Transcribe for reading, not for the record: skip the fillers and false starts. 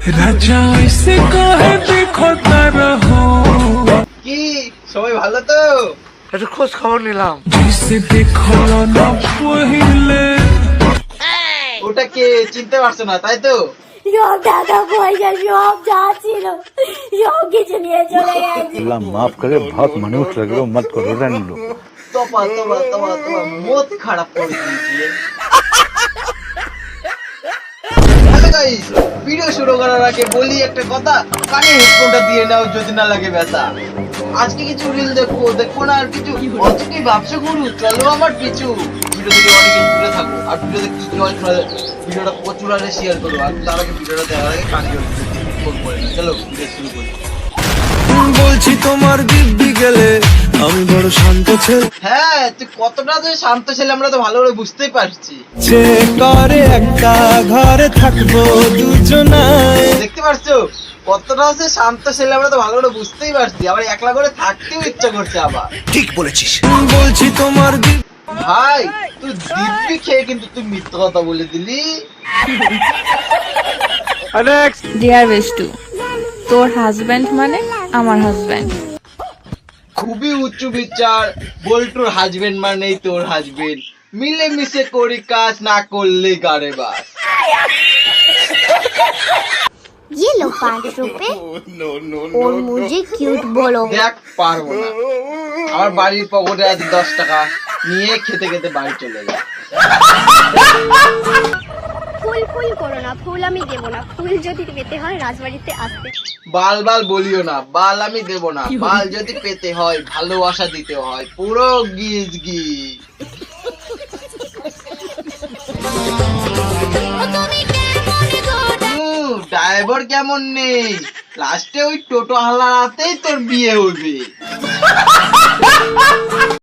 রাজা এসে কহে দেখো তারা হো কি সবাই ভালো তো? একটু খোঁজ খবর নিলাম। जिसे देखो ना पहिले ওটা কে চিনতে পারছো না তাই তো? সব টাকা পয়সা সব যা ছিল সব কিছু নিয়ে চলে গেছে। अल्लाह माफ करे बहुत मनुष्य लग रहे हो मत करो रहने दो। তোমার মত খারাপ করে দিয়েছে। হ্যালো গাইস, ভিডিও শুরু করার আগে বলি একটা কথা, কানে হেডফোনটা দিয়ে নাও যদি না লাগে ব্যথা। আজকে কিছু রিল দেখবো না আর কিছু। অত কি ভাবছো গুরু, চলো আমার পিছু। ভিডিও থেকে অনেক দূরে থাকো আর ভিডিও দেখতে যদি হয় তাহলে ভিডিওটা প্রচুর আরে শেয়ার করো। আর তার আগে ভিডিওটা দেখার আগে কানে হেডফোন পরে নাও। চলো ভিডিও শুরু করি। বলছি তোমার দিব্যি গেলে আমি বড় শান্ত ছেলে হ্যাঁ, তুই কতটা যে শান্ত ছেলে আমরা তো ভালো করে বুঝতেই পারছি। যে করে একটা ঘরে থাকবো দুজনায় দেখতে পারছো কতটা যে শান্ত ছেলে আমরা তো ভালো করে বুঝতেই পারছি। আবার একলা করে থাকতেও ইচ্ছা করছে আবার। বলছি তোমার ভাই তুই দিব্যি খেয়ে কিন্তু তুই মিথ্যা কথা বলে দিলি। ডিয়ার বেস্টু, তোর হাজব্যান্ড মানে আমার হাজব্যান্ড। খুবই উঁচু বিচার। বল্টুর হাজবেন্ড মানেই তোর হাজবেন্ড। মিলে মিশে করি কাজ, না করলে গাড়ে বাস। ये लो 5 रुपए और मुझे क्यूट बोलो। দেখ পারবো না, আমার বাড়ির পকেটে আছে 10 টাকা, নিয়ে খেতে খেতে বাড়ি চলে যায়। ফুল ফুল করো না, ফুল আমি দেবো না। ফুল যদি পেতে হয় রাজবাড়িতে আসতে। বাল বাল বলিও না, বাল আমি দেব না। বাল যদি পেতে হয় ভালোবাসা দিতে হয় পুরো গিজ গিজ। ড্রাইভার কেমন নেই, লাস্টে ওই টোটো হালাতেই তোর বিয়ে হইবে।